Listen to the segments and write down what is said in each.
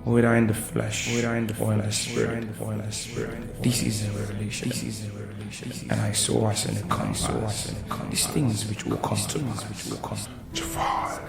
whether in the flesh, or in the spirit. This is a revelation. And I saw us in a compass. These things which will come to pass. JEFAL.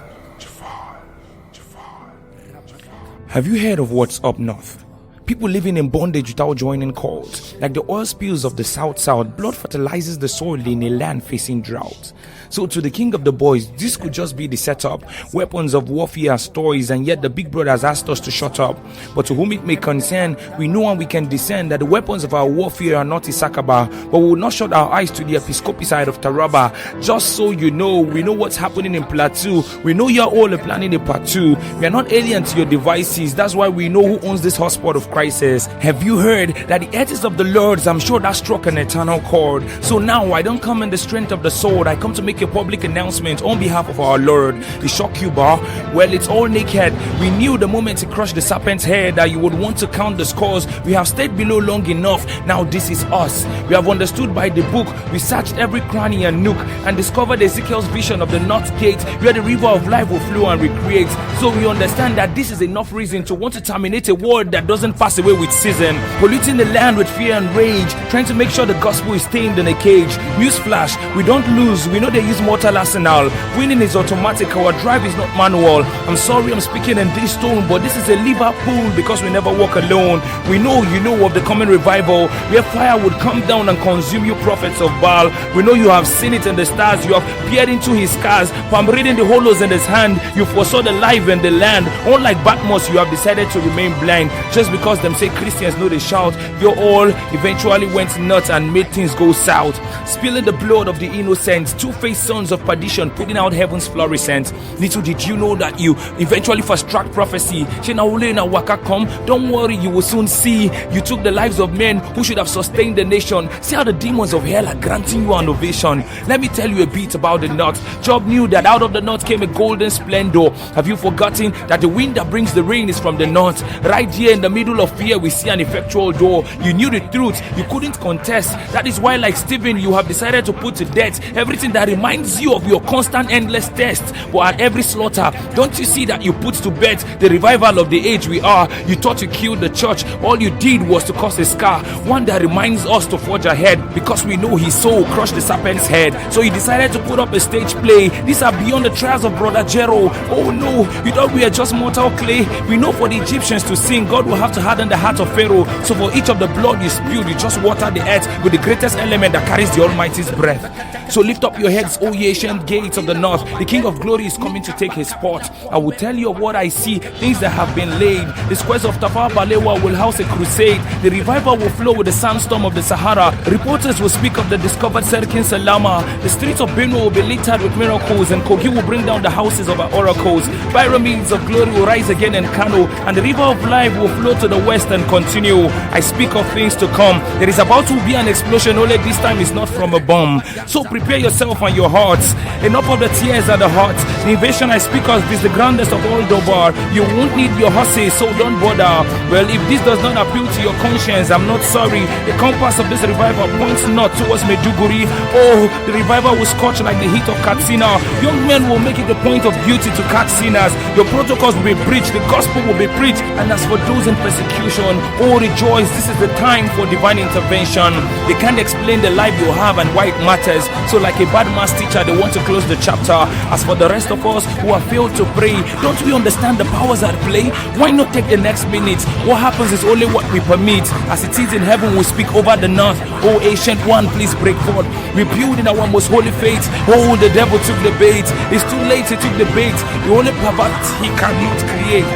Have you heard of what's up north? People living in bondage without joining cults. Like the oil spills of the south, blood fertilizes the soil in a land facing drought. So to the king of the boys, this could just be the setup. Weapons of warfare as toys, and yet the big brother has asked us to shut up. But to whom it may concern, we know and we can discern that the weapons of our warfare are not Isakaba, but we will not shut our eyes to the episcopal side of Taraba. Just so you know, we know what's happening in Plateau. We know you're all planning a part 2. We are not alien to your devices. That's why we know who owns this hotspot of crisis. Have you heard that the earth is of the Lord's? I'm sure that struck an eternal chord. So now I don't come in the strength of the sword. I come to make a public announcement on behalf of our Lord. It shock you, bar? Well, it's all naked. We knew the moment he crushed the serpent's head that you would want to count the scores. We have stayed below long enough. Now this is us. We have understood by the book. We searched every cranny and nook and discovered Ezekiel's vision of the north gate, where the river of life will flow and recreate. So we understand that this is enough reason to want to terminate a world that doesn't pass away with season, polluting the land with fear and rage, trying to make sure the gospel is tamed in a cage. Newsflash, we don't lose. We know they use mortal arsenal. Winning is automatic. Our drive is not manual. I'm sorry I'm speaking in this tone, but this is a Liverpool because we never walk alone. We know you know of the coming revival, where fire would come down and consume you prophets of Baal. We know you have seen it in the stars. You have peered into his scars, palm reading the hollows in his hand. You foresaw the life in the land. Unlike Batmos, you have decided to remain blind. Just because them say Christians know they shout, you all eventually went nuts and made things go south, spilling the blood of the innocent, two-faced sons of perdition, putting out heaven's fluorescent. Little did you know that you eventually fast-track prophecy. Don't worry, you will soon see. You took the lives of men who should have sustained the nation. See how the demons of hell are granting you an ovation. Let me tell you a bit about the north. Job knew that out of the north came a golden splendor. Have you forgotten that the wind that brings the rain is from the north? Right here in the middle of fear, we see an effectual door. You knew the truth, you couldn't contest. That is why, like Stephen, you have decided to put to death everything that reminds you of your constant endless test. But at every slaughter, don't you see that you put to bed the revival of the age we are? You thought you killed the church. All you did was to cause a scar, one that reminds us to forge ahead, because we know his soul crushed the serpent's head. So you decided to put up a stage play. These are beyond the trials of brother Jero. Oh no, you thought we are just mortal clay. We know for the Egyptians to sing, God will have to harden the heart of Pharaoh. So for each of the blood you spilled, you just water the earth with the greatest element that carries the Almighty's breath. So lift up your heads, O ye ancient gates of the north. The King of Glory is coming to take his spot. I will tell you of what I see, things that have been laid. The squares of Tafawa Balewa will house a crusade. The revival will flow with the sandstorm of the Sahara. Reporters will speak of the discovered Serkin Salama. The streets of Benue will be littered with miracles, and Kogi will bring down the houses of our oracles. Pyramids of glory will rise again in Kano, and the river of life will flow to the west and continue. I speak of things to come. There is about to be an explosion, only this time is not from a bomb. So prepare yourself and your hearts. Enough of the tears and the hearts. The invasion I speak of is the grandest of all Dobar. You won't need your horses, so don't bother. Well, if this does not appeal to your conscience, I'm not sorry. The compass of this revival points not towards Medjugorje. Oh, the revival will scorch like the heat of Katsina. Young men will make it the point of duty to catch sinners. Your protocols will be preached, the gospel will be preached. And as for those in persecution, oh rejoice, this is the time for divine intervention. They can't explain the life you have and why it matters. So like a bad maths teacher, they want to close the chapter. As for the rest of us who have failed to pray, don't we understand the powers at play? Why not take the next minute? What happens is only what we permit. As it is in heaven, we speak over the north. Oh ancient one, please break forth. We build in our most holy faith. Oh, the devil took the bait. It's too late, he took the bait. The only pervert he cannot create.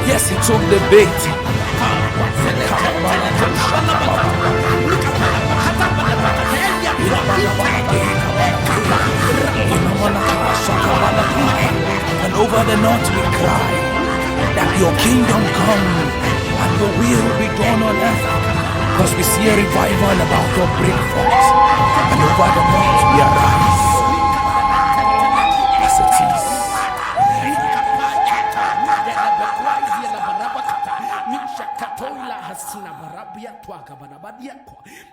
Yes, he took the bait. And over the north we cry that your kingdom come and your will be done on earth, because we see a revival about to break forth, and over the north we arise as it is.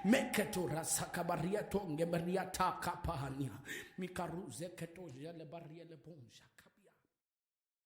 Meketora sakabaria to ngebariata kapahania mikaruze keto jele bariele bonja.